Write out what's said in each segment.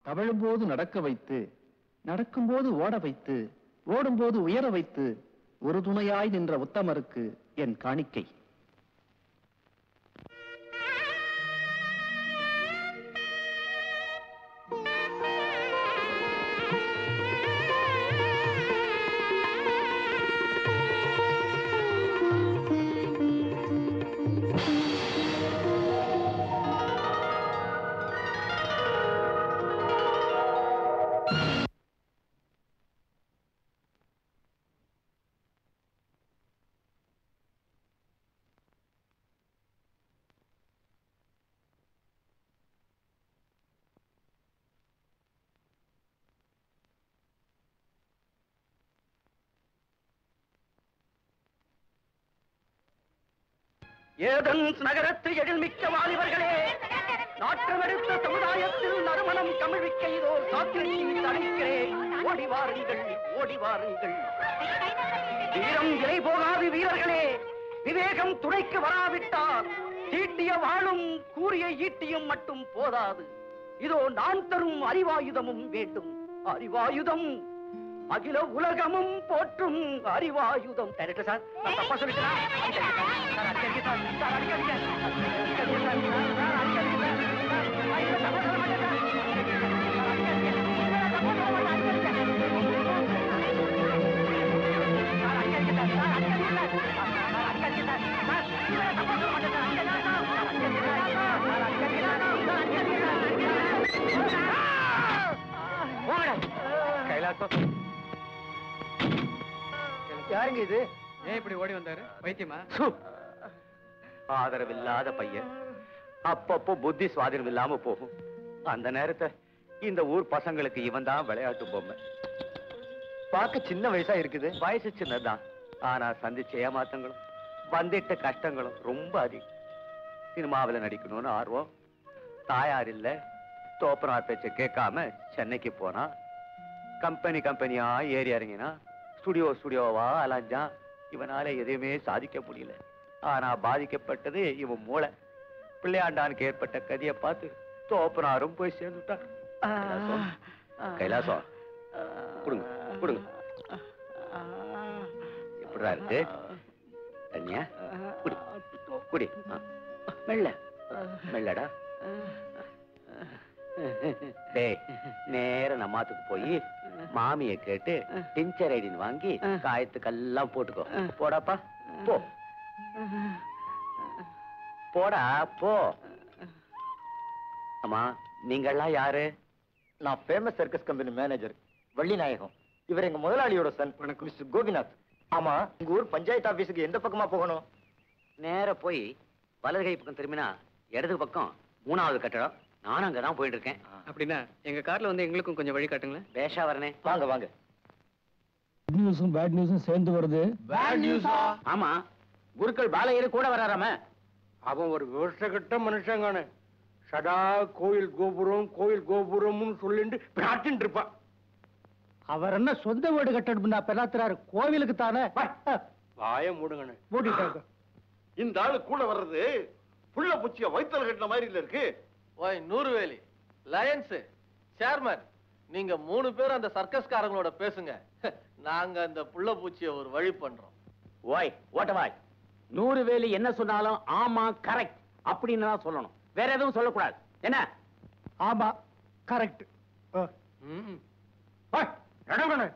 தவழும்போது நடக்க வைத்து, நடக்கும்போது ஓட வைத்து, ஓடும்போது உயர வைத்து ஒரு துணையாய் நின்ற உத்தமருக்கு என் காணிக்கை. ஏதென்ஸ் நகரத்து எழில்மிக்க வாலிபர்களே, நாற்றமெடுத்த சமுதாயத்தில் நறுமணம் கமிழ்விக்க இதோ சாத்திரத்தை அழைக்கிறேன். ஓடி வாருங்கள், ஓடி வாருங்கள். வீரம் விலை போகாது வீரர்களே. விவேகம் துணைக்கு வராவிட்டால் தீட்டிய வாழும் கூறிய ஈட்டியும் மட்டும் போதாது. இதோ நான் தரும் அறிவாயுதமும் வேண்டும். அறிவாயுதம் அகில உலகமும் போற்றும் அறிவாயுதம். டைரக்டர் சார், நான் தப்பா சொல்லிட்டேன். கைலாசம், யாருங்க இது? ஏன் இப்படி ஓடி வந்தாரு? வைத்தியமா? ஆதரவில்லாத பையன், அப்பப்போ புத்தி சுவாதீனம் இல்லாம போகும். அந்த நேரத்தை இந்த ஊர் பசங்களுக்கு இவன் தான் விளையாட்டு பொம்மை. பார்க்க சின்ன வயசா இருக்குது. வயசு சின்னதான், ஆனா சந்திச்ச ஏமாத்தங்களும் வந்துட்ட கஷ்டங்களும் ரொம்ப அதிகம். சினிமாவில் நடிக்கணும்னு ஆர்வம். தாயார் இல்ல, தோப்பனார் பேச்ச கேட்காம சென்னைக்கு போனா. கம்பெனியா ஏறி இறங்கினா, ஸ்டுடியோவா அலைஞ்சான். இவனால எதையுமே சாதிக்க முடியல. ஆனா பாதிக்கப்பட்டது இவன் மூளை. பிள்ளையாண்டானுக்கு ஏற்பட்ட கதியை பார்த்து தோப்பனாரும் போய் சேர்ந்துட்டார். கைலாசம், கொடுங்க கொடுங்க. எப்படிடா இருக்கு தண்ணியா? குடி குடி, மெல்ல மெல்லடா. டேய், நேர நம்மாத்துக்கு போய் மாமிய கேட்டு டிஞ்சர் ஐடின்னு வாங்கி காயத்துக்கெல்லாம் போட்டுக்கோ. போடாப்பா, போ போடா போ. அம்மா, நீங்கெல்லாம் யாரு? நான் famous circus company manager Vallinayagam. இவர் எங்க முதலாளியோட சன். வணக்கம் மிஸ்டர் கோபிநாத். ஆமா, உங்க ஊர் பஞ்சாயத்து ஆபீஸுக்கு எந்த பக்கமா போகணும்? நேர போய் வலது கை பக்கம் திரும்பினா இடது பக்கம் 3வது கட்டடம். நானும் அங்கதான் போயிட்டு இருக்கேன். அப்படின்னா எங்க கார்ல வந்து எங்களுக்கும் கொஞ்சம் வழி காட்டுங்களேன். பேஷா வரனே. வாங்க வாங்க. குட் நியூஸும் பேட் நியூஸும் சேர்ந்து வருது. பேட் நியூஸா? ஆமா, குருக்கள் பாலையர் கூட வராராம. அவன் ஒரு விவசாயக்கிட்ட மனுஷங்கானு. சடா கோயில் கோபுரம்னு சொல்லிட்டு பிராட்டின்னு இருப்பான். அவர் என்ன சொந்த வீடு கட்டணும்னா பெறாத்துறாரு, கோவிலுக்கு தானே. வாய மூடுங்கண்ணே. மூடிட்டாங்க. இந்த ஆளு கூட வர்றது புள்ள பூச்சிய வைத்தல் கட்டின மாதிரி இல்ல இருக்கு. ஓய் நூறுவேலி, லயன்ஸ் சேர்மன், நீங்க 3 பேர் அந்த சர்க்கஸ்காரங்களோட பேசுங்க. நாங்க அந்த புள்ள பூச்சிய ஒரு வழி பண்றோம். ஓய் ஓட்டவாய், 100 வேலி என்ன சொன்னாலும் ஆமா கரெக்ட் அப்படின்னு தான் சொல்லணும். வேற எதுவும் சொல்லக்கூடாது. என்ன? ஆமா கரெக்ட். நடங்கண்ணே.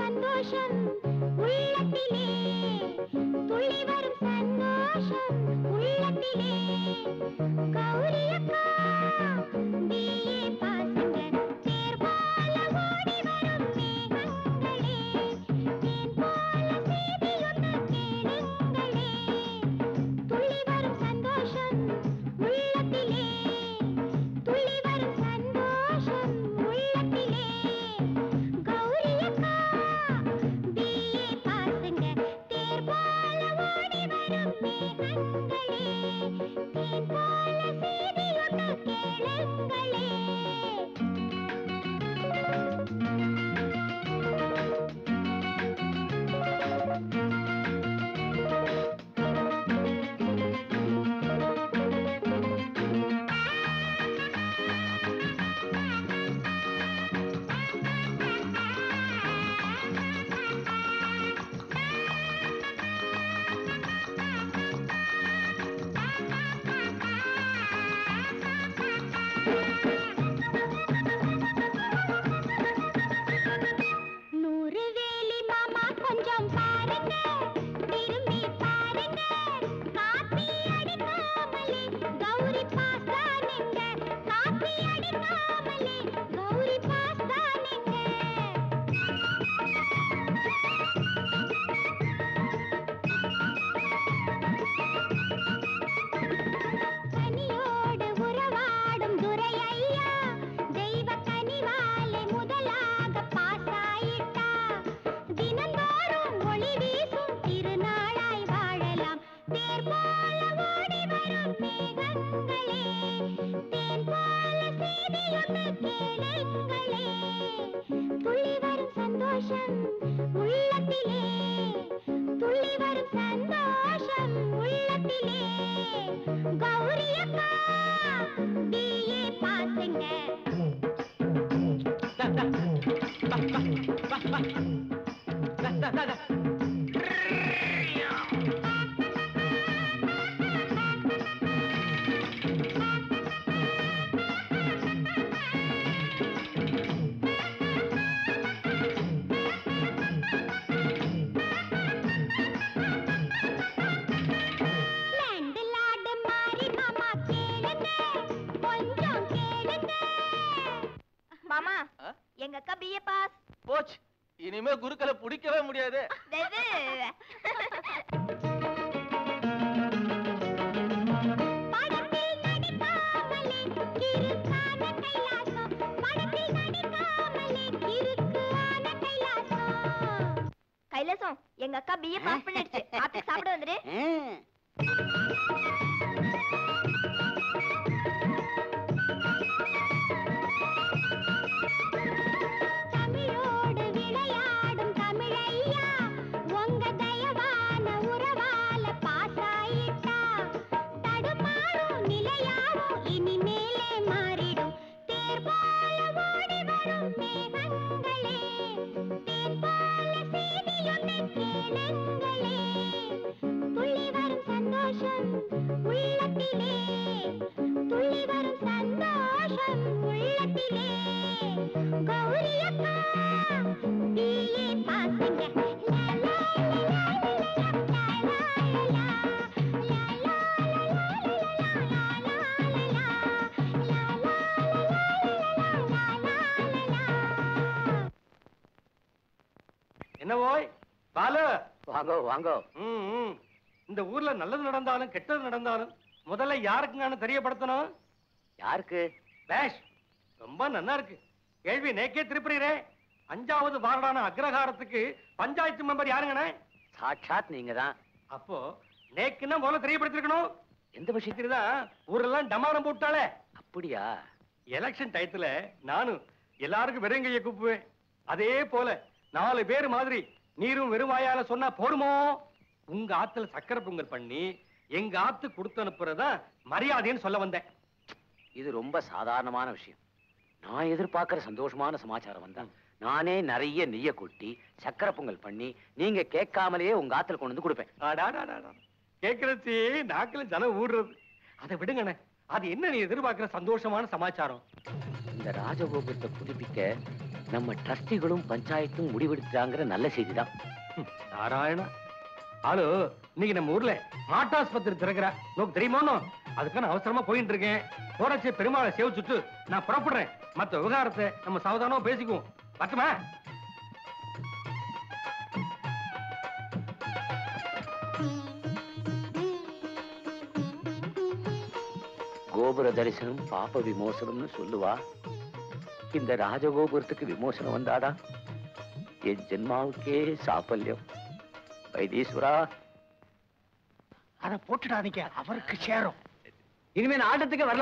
சந்தோஷம் உள்ளத்திலே துள்ளி வரும் சந்தோஷம் எங்க அக்கா பிஏ பாஸ். போச்சு, இனிமே குருக்களை பிடிக்கவே முடியாது. கைலாசம், எங்க அக்கா பிஏ பாஸ் பண்ணிடுச்சு. ஆத்துக்கு சாப்பிட வந்துரு. தமிழோடு விளையாடும் தமிழையா, உங்க தயவான உறவால பாசாயிட்டா, தடுமாறும் நிலையாவும் இனிமேலே மாறிடும். தேர் போல ஓடி வரும் மேகங்களே, தேன் போல செய்தியொன்னை கேளுங்களே, துள்ளி வரும் சந்தோஷம் உள்ளத்திலே, துள்ளி வரும் சந்தோஷம் உள்ளத்திலே. கௌரி அக்கா பிஏ பாஸுங்க. லா லா லா லா லா லா லா என்ன போய் பாலு, வாங்கோ வாங்கோ. இந்த ஊர்ல நல்லது நடந்தாலும் கெட்டது நடந்தாலும் முதல்ல யாருக்குங்கன்னு தெரியப்படுத்தணும். யாருக்கு? பேஷ், ரொம்ப நல்லா இருக்கு. கேள்வி நேக்கே திருப்புறீரே. 5வது வார்டான அக்ரஹாரத்துக்கு பஞ்சாயத்து மெம்பர் யாருங்கண்ணே? சாட்சாத் நீங்க தான். அப்போ நேக்குன்னா முதல்ல தெரியப்படுத்திருக்கணும். எந்த விஷயத்துல? தான் ஊரெல்லாம் டமாரம் போட்டாலே. அப்படியா? எலெக்ஷன் டயத்துல நானும் எல்லாருக்கும் வெறுங்கைய கூப்புவேன். அதே போல 4 பேர் மாதிரி நீரும் வெறுவாயால சொன்னா போடுமோ? உங்க ஆத்துல சக்கரை பொங்கல் பண்ணி எங்க ஆத்து கொடுத்து அனுப்புறதா மரியாதைன்னு சொல்ல வந்தேன். இது ரொம்ப சாதாரணமான விஷயம். நான் எதிர்பார்க்கிற சந்தோஷமான சமாச்சாரம் வந்தா நானே நிறைய நெய்ய கொட்டி சக்கரை பொங்கல் பண்ணி நீங்க கேட்காமலேயே உங்க ஆத்துல கொண்டு வந்து கொடுப்பேன். கேட்கறச்சு நாக்கில ஜனம் ஊடுறது. அதை விடுங்கண்ணே, அது என்ன நீ எதிர்பார்க்கிற சந்தோஷமான சமாச்சாரம்? இந்த ராஜகோபுரத்தை புதுப்பிக்க நம்ம ட்ரஸ்டிகளும் பஞ்சாயத்தும் முடிவெடுத்தாங்கிற நல்ல செய்தி தான். நாராயணா, ஆளு இன்னைக்கு நம்ம ஊர்ல மாட்டாஸ்பத்திரி திறக்கிறா. நோக்கு தெரியுமோ? அதுக்கான அவசரமா போயிட்டு இருக்கேன். போடச்சு பெருமாளை சேவிச்சுட்டு நான் புறப்படுறேன். மத்த விவகாரத்தை நம்ம சாவதானமா பேசிக்குவோம். பட்டுமா? கோபுர தரிசனம் பாப விமோசனம்னு சொல்லுவா. இந்த ராஜகோபுரத்துக்கு விமோசனம் வந்தாதான் என் ஜென்மாவுக்கே சாபல்யம். வைத்தீஸ்வரா, அதை போட்டுடாதீங்க, அவருக்கு சேரும். இனிமே நான் ஆட்டத்துக்கு வரல.